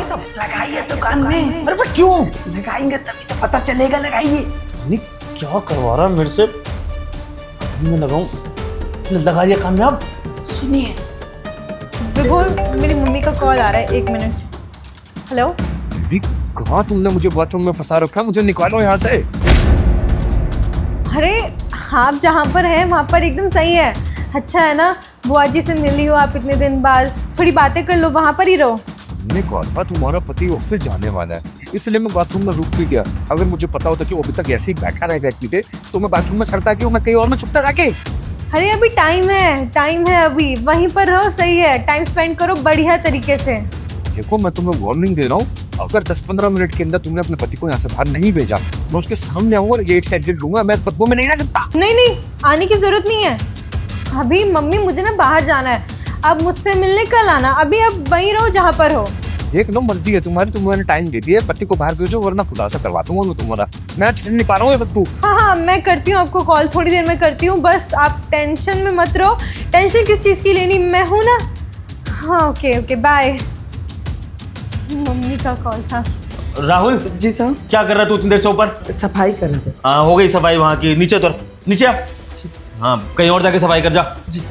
सब? लगाइए दुकान में। अरे पर क्यों? लगाएंगे तभी तो पता चलेगा, लगाइए। पता नहीं क्या करवा रहा है मेरे से। मैं लगाऊं, लगा दिया कामयाब। सुनिए विभोर, मेरी मम्मी का कॉल आ रहा है, 1 मिनट। हेलो दीदी, कहाँ तुमने मुझे बाथरूम में फंसा रखा? मुझे निकालो यहाँ से। अरे आप जहाँ पर हैं वहाँ पर एकदम सही है। अच्छा है ना, बुआ जी से मिली हो आप इतने दिन बाद, थोड़ी बातें कर लो, वहाँ पर ही रहो। हमने कहा था तुम्हारा पति ऑफिस जाने वाला है, इसलिए मैं बाथरूम में रुक भी गया। अगर मुझे पता होता कि वो अभी तक ऐसे ही बैठा रह व्यक्ति थे तो मैं बाथरूम में सड़ता क्यों, मैं कहीं और में छुपता जाके। अरे अभी टाइम है, अभी वहीं पर रहो, सही है। टाइम स्पेंड करो बढ़िया तरीके से। देखो, मैं तुम्हें वार्निंग दे रहा हूँ, अगर 10-15 मिनट के अंदर तुमने अपने पति को यहाँ से बाहर नहीं भेजा, मैं उसके सामने आऊंगा और गेट से एग्जिट लूंगा। मैं इस बदबू में नहीं रह सकता। नहीं, आने की जरूरत नहीं है। अभी मम्मी, मुझे ना बाहर जाना है, अब मुझसे मिलने कल आना। अभी अब वहीं रहो जहाँ पर हो। देख लो, मर्जी है तुम्हारी, तुम्हें टाइम दे दिया, पति को बाहर भेजो वरना खुलासा करवा दूंगा मैं तुम्हारा। मैं छिड़ नहीं पा रहा हूँ ये बदबू। हाँ, मैं करती हूँ आपको कॉल, थोड़ी देर में करती हूँ। बस आप टेंशन में मत रहो। टेंशन किस चीज़ की लेनी, मैं हूँ ना। हाँ, ओके बाय। मम्मी का कॉल था। राहुल जी साहब। क्या कर रहा तू इतनी देर से ऊपर? सफाई कर रहे थे। हाँ, हो गई सफाई वहाँ की। नीचे उतर, नीचे आ। हाँ, कहीं और जाके सफाई कर जा। जी।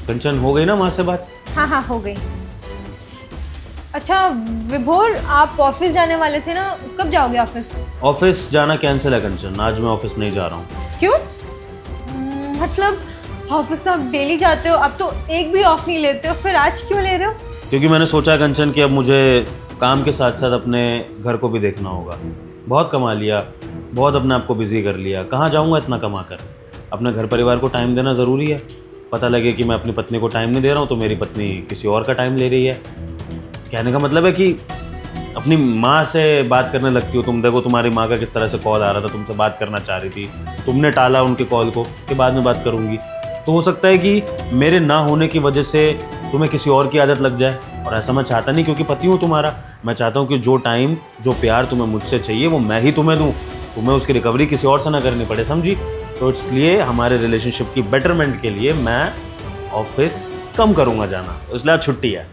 कंचन, हो गई ना वहाँ से बात? हाँ, हो गई। अच्छा विभोर, आप ऑफिस जाने वाले थे ना, कब जाओगे ऑफिस? ऑफिस जाना कैंसिल है कंचन, आज मैं ऑफिस नहीं जा रहा हूँ। क्यों? मतलब ऑफिस तो आप डेली जाते हो, अब तो एक भी ऑफ नहीं लेते हो, फिर आज क्यों ले रहे हो? क्योंकि मैंने सोचा है कंचन कि अब मुझे काम के साथ साथ अपने घर को भी देखना होगा। बहुत कमा लिया, बहुत अपने आप को बिजी कर लिया, कहाँ जाऊँगा इतना कमा कर। अपने घर परिवार को टाइम देना ज़रूरी है। पता लगे कि मैं अपनी पत्नी को टाइम नहीं दे रहा हूँ तो मेरी पत्नी किसी और का टाइम ले रही है। कहने का मतलब है कि अपनी माँ से बात करने लगती हो तुम। देखो तुम्हारी माँ का किस तरह से कॉल आ रहा था, तुमसे बात करना चाह रही थी, तुमने टाला उनके कॉल को कि बाद में बात करूँगी। तो हो सकता है कि मेरे ना होने की वजह से तुम्हें किसी और की आदत लग जाए, और ऐसा मैं चाहता नहीं, क्योंकि पति हूँ तुम्हारा। मैं चाहता हूँ कि जो टाइम, जो प्यार तुम्हें मुझसे चाहिए वो मैं ही तुम्हें दूँ, तुम्हें उसकी रिकवरी किसी और से ना करनी पड़े, समझी? तो इसलिए हमारे रिलेशनशिप की बेटरमेंट के लिए मैं ऑफिस कम करूँगा जाना, इसलिए आज छुट्टी है।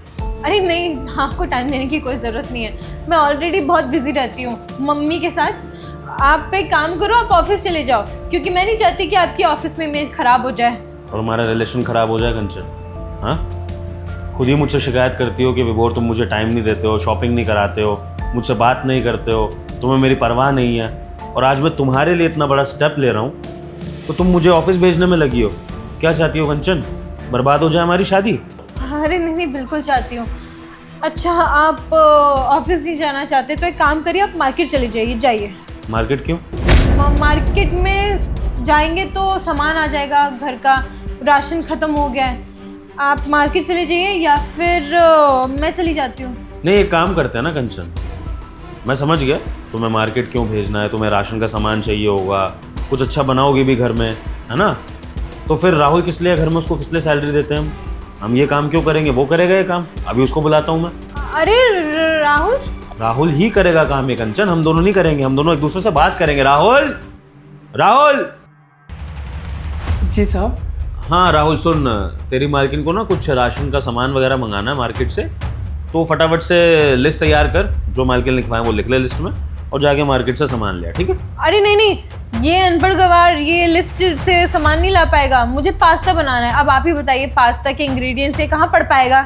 अरे नहीं, आपको टाइम देने की कोई ज़रूरत नहीं है। मैं ऑलरेडी बहुत बिजी रहती हूँ मम्मी के साथ। आप एक काम करो, आप ऑफिस चले जाओ, क्योंकि मैं नहीं चाहती कि आपकी ऑफिस में इमेज खराब हो जाए और हमारा रिलेशन खराब हो जाए कंचन। हाँ, खुद ही मुझसे शिकायत करती हो कि विभोर तुम मुझे टाइम नहीं देते हो, शॉपिंग नहीं कराते हो, मुझसे बात नहीं करते हो, तुम्हें मेरी परवाह नहीं है। और आज मैं तुम्हारे लिए इतना बड़ा स्टेप ले रहा हूँ तो तुम मुझे ऑफिस भेजने में लगी हो। क्या चाहती हो कंचन, बर्बाद हो जाए हमारी शादी? अरे नहीं, बिल्कुल चाहती हूँ। अच्छा, आप ऑफिस नहीं जाना चाहते तो एक काम करिए, आप मार्केट चले जाइए। मार्केट क्यों? मार्केट में जाएंगे तो सामान आ जाएगा, घर का राशन ख़त्म हो गया है। आप मार्केट चले जाइए या फिर मैं चली जाती हूँ। नहीं, एक काम करते हैं ना कंचन, मैं समझ गया तुम्हें मार्केट क्यों भेजना है, तुम्हें राशन का सामान चाहिए होगा, कुछ अच्छा बनाओगी भी घर में, है ना? तो फिर राहुल किस लिए घर में, उसको किस लिए सैलरी देते हैं हम ये काम क्यों करेंगे? वो करेगा ये काम। अभी उसको बुलाता हूँ मैं। अरे राहुल ही करेगा काम ये कंचन, हम दोनों नहीं करेंगे, हम दोनों एक दूसरे से बात करेंगे। राहुल। जी साहब। हाँ राहुल, सुन, तेरी मालकिन को ना कुछ राशन का सामान वगैरह मंगाना है मार्केट से, तो फटाफट से लिस्ट तैयार कर, जो मालकिन लिखवाए वो लिख ले लिस्ट में, और जाके मार्केट से सामान ले, ठीक है? अरे नहीं, ये अनपढ़ गवार ये लिस्ट से सामान नहीं ला पाएगा। मुझे पास्ता बनाना है। अब आप ही बताइए, पास्ता के इंग्रेडिएंट्स ये कहाँ पड़ पाएगा?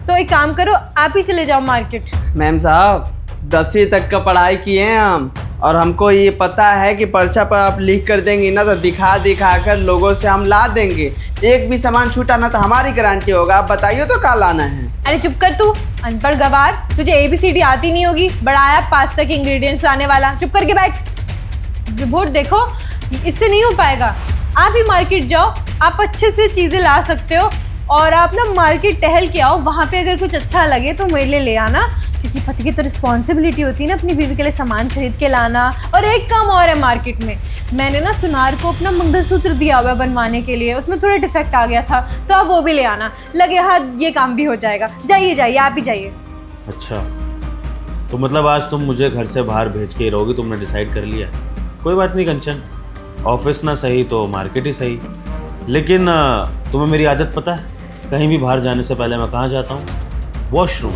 तो एक काम करो, आप ही चले जाओ मार्केट। मैम साहब, 10वीं तक का पढ़ाई किए हैं हम, और हमको ये पता है कि पर्चा पर आप लिख कर देंगी ना तो दिखा कर लोगों से हम ला देंगे। एक भी सामान छूटा ना तो हमारी गारंटी होगा। आप बताइए तो क्या लाना है? अरे चुप कर तू, अनपढ़ गवार, तुझे ABCD आती नहीं होगी, बड़ा आया पास्ता के इंग्रेडिएंट्स लाने वाला। चुप करके बैठ। रिपोर्ट देखो, इससे नहीं हो पाएगा। आप ही मार्केट जाओ, आप अच्छे से चीज़ें ला सकते हो, और आप ना मार्केट टहल के आओ, वहाँ पे अगर कुछ अच्छा लगे तो मेरे लिए ले आना, क्योंकि पति की तो रिस्पॉन्सिबिलिटी होती है ना अपनी बीवी के लिए सामान खरीद के लाना। और एक काम और है, मार्केट में मैंने ना सुनार को अपना मंगलसूत्र दिया हुआ है बनवाने के लिए, उसमें थोड़ा डिफेक्ट आ गया था, तो आप वो भी ले आना। लगे हाथ ये काम भी हो जाएगा। जाइए, आप ही जाइए। अच्छा, तो मतलब आज तुम मुझे घर से बाहर भेज के ही रहोगी, तुमने डिसाइड कर लिया? कोई बात नहीं कंचन, ऑफिस ना सही तो मार्केट ही सही। लेकिन तुम्हें मेरी आदत पता है, कहीं भी बाहर जाने से पहले मैं कहाँ जाता हूँ? वॉशरूम।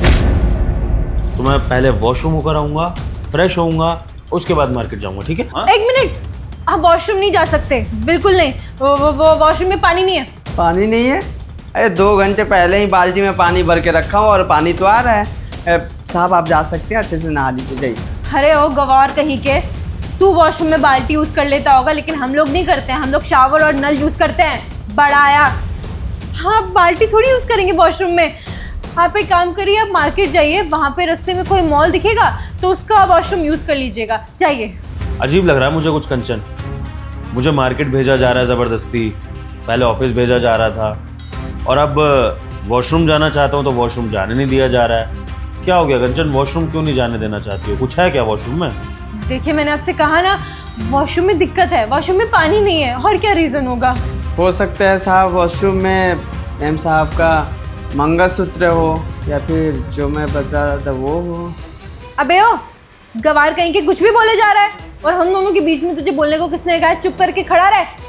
तो मैं पहले वॉशरूम होकर आऊँगा, फ्रेश होऊंगा, उसके बाद मार्केट जाऊँगा, ठीक है? हाँ? एक मिनट, आप वॉशरूम नहीं जा सकते, बिल्कुल नहीं। वो वॉशरूम में पानी नहीं है। पानी नहीं है? अरे 2 घंटे पहले ही बाल्टी में पानी भर के रखा हूँ और पानी तो आ रहा है। साहब आप जा सकते हैं, अच्छे से नहा लीजिए, जाइए। अरे ओ गवार कहीं के, तू वॉशरूम में बाल्टी यूज़ कर लेता होगा, लेकिन हम लोग नहीं करते हैं। हम लोग शावर और नल यूज़ करते हैं। बढ़ाया, हाँ बाल्टी थोड़ी यूज़ करेंगे वॉशरूम में। आप एक काम करिए, आप मार्केट जाइए, वहाँ पे रास्ते में कोई मॉल दिखेगा तो उसका वॉशरूम यूज़ कर लीजिएगा, जाइए। अजीब लग रहा है मुझे कुछ कंचन। मुझे मार्केट भेजा जा रहा है ज़बरदस्ती, पहले ऑफिस भेजा जा रहा था, और अब वॉशरूम जाना चाहता हूँ तो वॉशरूम जाने नहीं दिया जा रहा है। क्या हो गया कंचन, वॉशरूम क्यों नहीं जाने देना चाहती हो? कुछ है क्या वॉशरूम में? देखिए मैंने आपसे कहा ना, वॉशरूम में दिक्कत है, वॉशरूम में पानी नहीं है, और क्या रीज़न होगा? हो सकता है साहब वॉशरूम में मैम साहब का मंगलसूत्र हो, या फिर जो मैं बता रहा था वो हो। अबे ओ गवार कहीं के, कुछ भी बोले जा रहा है, और हम दोनों के बीच में तुझे बोलने को किसने कहा? चुप करके खड़ा रहे।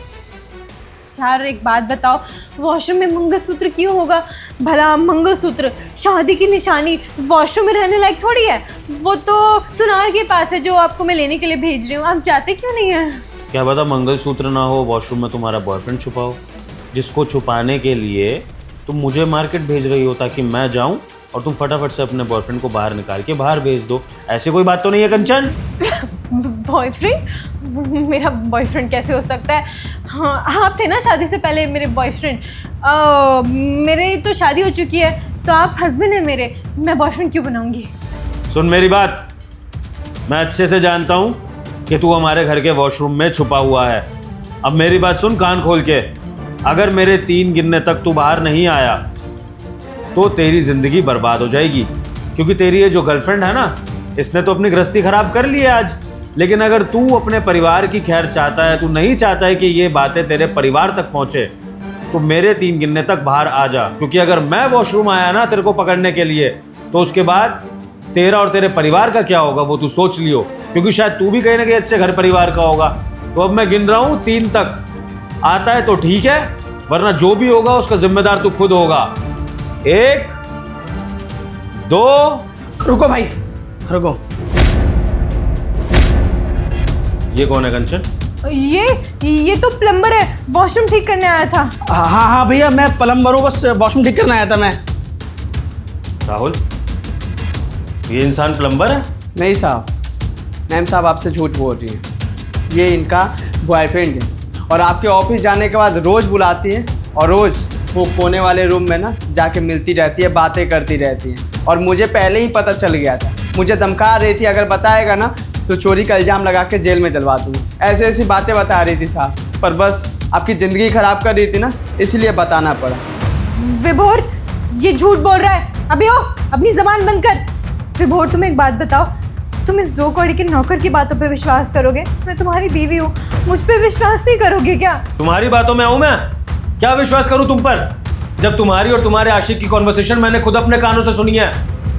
यार एक बात बताओ, वॉशरूम में मंगलसूत्र क्यों होगा? भला मंगलसूत्र शादी की निशानी वॉशरूम में रहने लायक थोड़ी है। वो तो सुनार के पास है जो आपको मैं लेने के लिए भेज रही हूँ, आप जाते क्यों नहीं है? क्या पता मंगलसूत्र ना हो वॉशरूम में, तुम्हारा बॉयफ्रेंड छुपा हो, जिसको छुपाने के लिए तुम मुझे मार्केट भेज रही हो ताकि मैं जाऊं और तुम फटाफट से अपने बॉयफ्रेंड को बाहर निकाल के बाहर भेज दो। ऐसी कोई बात तो नहीं है कंचन? बॉयफ्रेंड? मेरा बॉयफ्रेंड कैसे हो सकता है? हाँ आप थे ना शादी से पहले मेरे बॉयफ्रेंड। मेरे तो शादी हो चुकी है, तो आप हस्बैंड हैं मेरे, मैं बॉयफ्रेंड क्यों बनाऊंगी? सुन मेरी बात, मैं अच्छे से जानता हूँ कि तू हमारे घर के वॉशरूम में छुपा हुआ है। अब मेरी बात सुन कान खोल के, अगर मेरे 3 गिनने तक तू बाहर नहीं आया तो तेरी जिंदगी बर्बाद हो जाएगी, क्योंकि तेरी ये जो गर्लफ्रेंड है ना, इसने तो अपनी गृहस्थी खराब कर ली है आज। लेकिन अगर तू अपने परिवार की खैर चाहता है, तू नहीं चाहता है कि ये बातें तेरे परिवार तक पहुंचे, तो मेरे 3 गिनने तक बाहर आ जा। क्योंकि अगर मैं वॉशरूम आया ना तेरे को पकड़ने के लिए, तो उसके बाद तेरा और तेरे परिवार का क्या होगा वो तू सोच लियो, क्योंकि शायद तू भी कहीं ना कहीं अच्छे घर परिवार का होगा। तो अब मैं गिन रहा हूँ 3 तक, आता है तो ठीक है, वरना जो भी होगा उसका जिम्मेदार तू खुद होगा। 1 2। रुको भाई, रुको। ये कौन है कंचन? ये तो प्लम्बर है, वॉशरूम ठीक करने आया था। हाँ हाँ भैया, मैं प्लम्बर हूँ, बस वॉशरूम ठीक करने आया था मैं। राहुल, ये इंसान प्लम्बर है? नहीं साहब, मैम साहब आपसे झूठ बोल रही है। ये इनका बॉयफ्रेंड है, और आपके ऑफिस जाने के बाद रोज़ बुलाती है, और रोज़ वो कोने वाले रूम में ना जाके मिलती रहती है, बातें करती रहती है। और मुझे पहले ही पता चल गया था, मुझे धमका रही थी अगर बताएगा ना तो चोरी का इल्ज़ाम लगा के जेल में डलवा दूँगी। ऐसी ऐसी बातें बता रही थी साहब, पर बस आपकी ज़िंदगी ख़राब कर रही थी ना, इसलिए बताना पड़ा। विभोर ये झूठ बोल रहा है। अभी ओ अपनी ज़बान बंद कर। विभोर तुम एक बात बताओ, तुम इस 2 कौड़ी के नौकर की बातों पे विश्वास करोगे? मैं तुम्हारी बीवी हूँ, मुझ पे विश्वास नहीं करोगे क्या? तुम्हारी बातों में आऊं मैं? क्या विश्वास करूं तुम पर, जब तुम्हारी और तुम्हारे आशिक की कॉन्वर्सेशन मैंने खुद अपने कानों से सुनी है,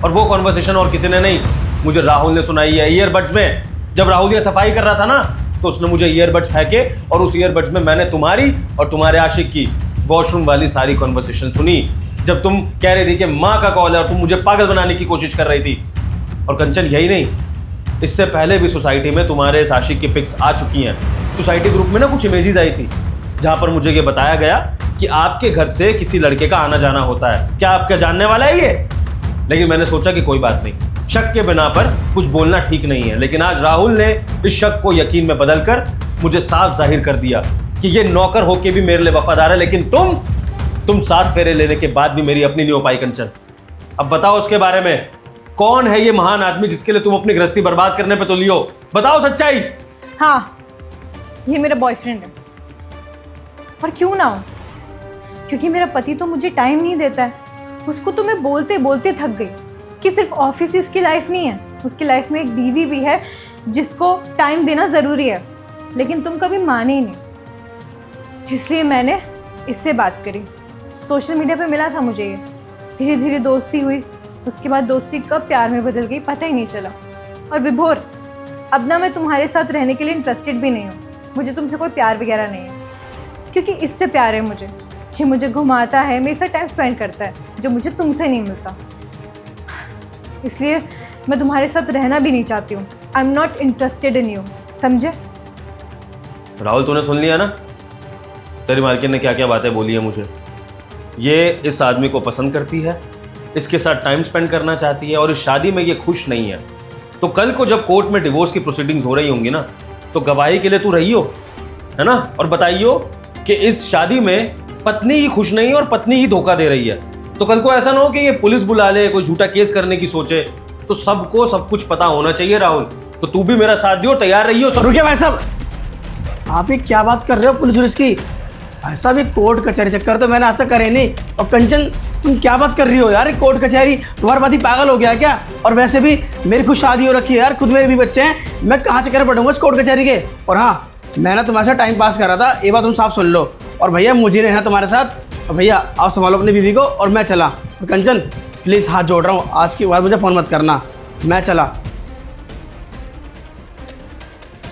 और वो कॉन्वर्सेशन और किसी ने नहीं, मुझे राहुल ने सुनाई है ईयरबड्स में। जब राहुल ये सफाई कर रहा था ना, तो उसने मुझे ईयरबड्स फेंके, और उस ईयरबड्स में मैंने तुम्हारी और तुम्हारे आशिक की वॉशरूम वाली सारी कॉन्वर्सेशन सुनी, जब तुम कह रही थी कि माँ का कॉल है और तुम मुझे पागल बनाने की कोशिश कर रही थी। और कंचन यही नहीं, इससे पहले भी सोसाइटी में तुम्हारे इस आशिक की पिक्स आ चुकी हैं। सोसाइटी ग्रुप में ना कुछ इमेजेस आई थी, जहाँ पर मुझे ये बताया गया कि आपके घर से किसी लड़के का आना जाना होता है। क्या आपका जानने वाला है ये? लेकिन मैंने सोचा कि कोई बात नहीं, शक के बिना पर कुछ बोलना ठीक नहीं है। लेकिन आज राहुल ने इस शक को यकीन में बदलकर मुझे साफ जाहिर कर दिया कि ये नौकर होके भी मेरे लिए वफादार है। लेकिन तुम 7 फेरे लेने के बाद भी मेरी अपनी नहीं हो पाई कंचन। अब बताओ उसके बारे में, कौन है ये महान आदमी जिसके लिए तुम अपनी गृहस्थी बर्बाद करने पे तुली हो? बताओ सच्चाई। हाँ ये मेरा बॉयफ्रेंड है, और क्यों ना हो, क्योंकि मेरा पति तो मुझे टाइम नहीं देता है। उसको तो मैं बोलते बोलते थक गई कि सिर्फ ऑफिस ही उसकी लाइफ नहीं है, उसकी लाइफ में एक बीवी भी है जिसको टाइम देना ज़रूरी है। लेकिन तुम कभी माने ही नहीं, इसलिए मैंने इससे बात करी। सोशल मीडिया पे मिला था मुझे ये, धीरे धीरे दोस्ती हुई, उसके बाद दोस्ती कब प्यार में बदल गई पता ही नहीं चला। और विभोर, अब ना मैं तुम्हारे साथ रहने के लिए इंटरेस्टेड भी नहीं हूँ, मुझे तुमसे कोई प्यार वगैरह नहीं है, क्योंकि इससे प्यार है मुझे कि मुझे घुमाता है, मेरे साथ टाइम स्पेंड करता है, जो मुझे तुमसे नहीं मिलता। इसलिए मैं तुम्हारे साथ रहना भी नहीं चाहती हूँ। I am not interested in you, समझे? राहुल तूने सुन लिया ना तेरी मालकिन ने क्या क्या बातें बोली है मुझे। ये इस आदमी को पसंद करती है, इसके साथ टाइम स्पेंड करना चाहती है और इस शादी में ये खुश नहीं है। तो कल को जब कोर्ट में डिवोर्स की प्रोसीडिंग्स हो रही होंगी ना तो गवाही के लिए तू रही हो, है ना, और बताइयो कि इस शादी में पत्नी ही खुश नहीं है और पत्नी ही धोखा दे रही है। तो कल को ऐसा ना हो कि ये पुलिस बुला ले, कोई झूठा केस करने की सोचे। तो सबको सब कुछ पता होना चाहिए राहुल। तो तू भी मेरा साथ दियो, तैयार रहियो सब। रुकिए भाई साहब, आप ही क्या बात कर रहे हो पुलिस पुलिस की? ऐसा भी कोर्ट कचहरी चक्कर तो मैंने आज तक करे नहीं। और कंचन तुम क्या बात कर रही हो यार? कोर्ट कचहरी तुम्हारा पति पागल हो गया क्या? और वैसे भी मेरी खुद शादी हो रखी है यार, खुद मेरे भी बच्चे हैं, मैं कहाँ चक्कर पढ़ूंगा इस कोर्ट कचहरी के? और हाँ, मैंने तुम्हारे साथ टाइम पास करा था, ये बात तुम साफ सुन लो। और भैया मुझे रहना तुम्हारे साथ। और भैया आप संभालो अपनी बीवी को और मैं चला। और कंचन प्लीज़ हाथ जोड़ रहा हूँ, आज के बाद मुझे फ़ोन मत करना, मैं चला।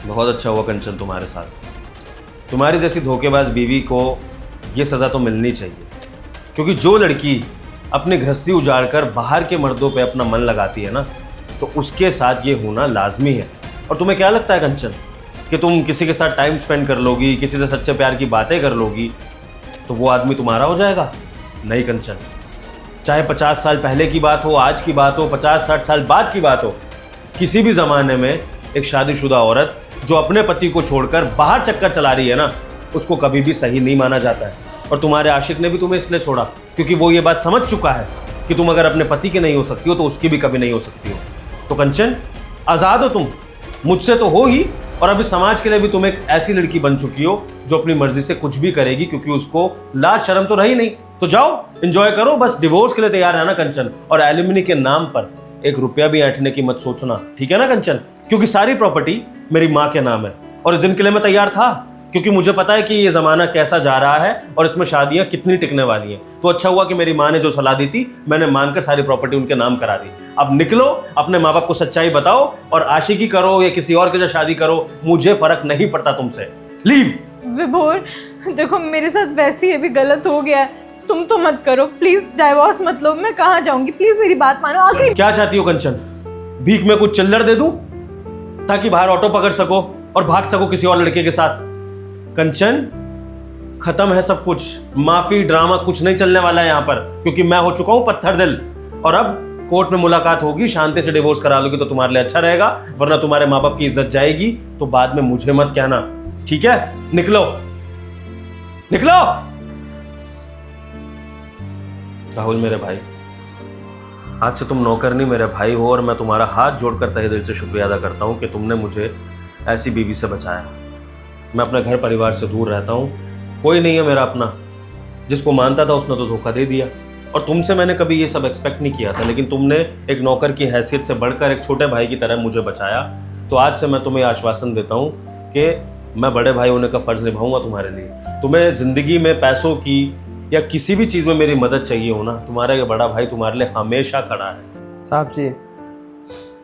बहुत अच्छा हुआ कंचन तुम्हारे साथ। तुम्हारी जैसी धोखेबाज बीवी को ये सज़ा तो मिलनी चाहिए, क्योंकि जो लड़की अपनी गृहस्थी उजाड़कर बाहर के मर्दों पे अपना मन लगाती है ना तो उसके साथ ये होना लाजमी है। और तुम्हें क्या लगता है कंचन कि तुम किसी के साथ टाइम स्पेंड कर लोगी, किसी से सच्चे प्यार की बातें कर लोगी तो वो आदमी तुम्हारा हो जाएगा? नहीं कंचन, चाहे 50 साल पहले की बात हो, आज की बात हो, 50-60 साल बाद की बात हो, किसी भी ज़माने में एक शादीशुदा औरत जो अपने पति को छोड़कर बाहर चक्कर चला रही है ना उसको कभी भी सही नहीं माना जाता है। और तुम्हारे आशिक ने भी तुम्हें इसलिए छोड़ा क्योंकि वो ये बात समझ चुका है कि तुम अगर अपने पति के नहीं हो सकती हो तो उसकी भी कभी नहीं हो सकती हो। तो कंचन आज़ाद हो तुम, मुझसे तो हो ही, और अभी समाज के लिए भी तुम एक ऐसी लड़की बन चुकी हो जो अपनी मर्जी से कुछ भी करेगी, क्योंकि उसको लाज शर्म तो रही नहीं। तो जाओ एंजॉय करो, बस डिवोर्स के लिए तैयार रहना कंचन। और एलिमनी के नाम पर 1 रुपया भी ऐंठने की मत सोचना, ठीक है ना कंचन? क्योंकि सारी प्रॉपर्टी मेरी माँ के नाम है और इस दिन के लिए मैं तैयार था, क्योंकि मुझे पता है कि ये ज़माना कैसा जा रहा है और इसमें शादियाँ कितनी टिकने वाली हैं। तो अच्छा हुआ कि मेरी माँ ने जो सलाह दी थी मैंने मानकर सारी प्रॉपर्टी उनके नाम करा दी। अब निकलो, अपने माँ बाप को सच्चाई बताओ और आशिकी करो या किसी और के साथ शादी करो, मुझे फर्क नहीं पड़ता तुमसे। लीव। विभोर देखो, मेरे साथ वैसे ही अभी गलत हो गया है, तुम तो मत करो प्लीज, डाइवोर्स मत लो। मैं कहाँ जाऊंगी, प्लीज मेरी बात मानो। आखिरी क्या चाहती हो कंचन? भीख में कुछ चिल्लर दे दूं ताकि बाहर ऑटो पकड़ सको और भाग सको किसी और लड़के के साथ? कंचन खत्म है सब कुछ, माफी ड्रामा कुछ नहीं चलने वाला है यहाँ पर, क्योंकि मैं हो चुका हूँ पत्थर दिल। और अब कोर्ट में मुलाकात होगी, शांति से डिवोर्स करा लोगी तो तुम्हारे लिए अच्छा रहेगा, वरना तुम्हारे माँ बाप की इज्जत जाएगी तो बाद में मुझे मत कहना, ठीक है? निकलो निकलो। राहुल मेरे भाई, आज से तुम नौकर नहीं मेरे भाई हो, और मैं तुम्हारा हाथ जोड़कर तहे दिल से शुक्रिया अदा करता हूँ कि तुमने मुझे ऐसी बीवी से बचाया। मैं अपने घर परिवार से दूर रहता हूँ, कोई नहीं है मेरा अपना। जिसको मानता था उसने तो धोखा दे दिया, और तुमसे मैंने कभी ये सब एक्सपेक्ट नहीं किया था, लेकिन तुमने एक नौकर की हैसियत से बढ़कर एक छोटे भाई की तरह मुझे बचाया। तो आज से मैं तुम्हें आश्वासन देता हूँ कि मैं बड़े भाई होने का फ़र्ज़ निभाऊंगा तुम्हारे लिए। तुम्हें ज़िंदगी में पैसों की या किसी भी चीज़ में मेरी मदद चाहिए हो ना, तुम्हारा ये बड़ा भाई तुम्हारे लिए हमेशा खड़ा है। साहब जी,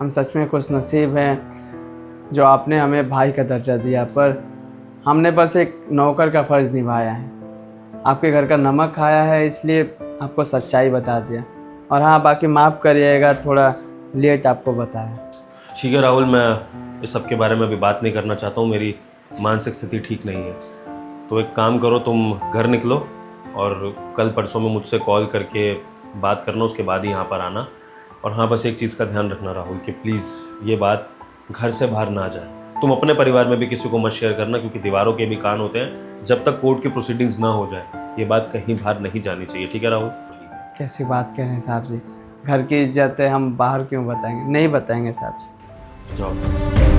हम सच में खुश नसीब हैं जो आपने हमें भाई का दर्जा दिया, पर हमने बस एक नौकर का फ़र्ज़ निभाया है। आपके घर का नमक खाया है इसलिए आपको सच्चाई बता दिया। और हाँ, बाकी माफ़ करिएगा, थोड़ा लेट आपको बताया। ठीक है राहुल, मैं इस सब के बारे में अभी बात नहीं करना चाहता हूँ, मेरी मानसिक स्थिति ठीक नहीं है। तो एक काम करो, तुम घर निकलो और कल परसों में मुझसे कॉल करके बात करना, उसके बाद ही यहाँ पर आना। और हाँ, बस एक चीज़ का ध्यान रखना राहुल कि प्लीज़ ये बात घर से बाहर ना जाए। तुम अपने परिवार में भी किसी को मत शेयर करना, क्योंकि दीवारों के भी कान होते हैं। जब तक कोर्ट की प्रोसीडिंग्स ना हो जाए ये बात कहीं बाहर नहीं जानी चाहिए, ठीक है राहुल? कैसी बात कह रहे हैं साहब जी, घर की इज्जत है, हम बाहर क्यों बताएंगे? नहीं बताएंगे साहब जी। जाओ।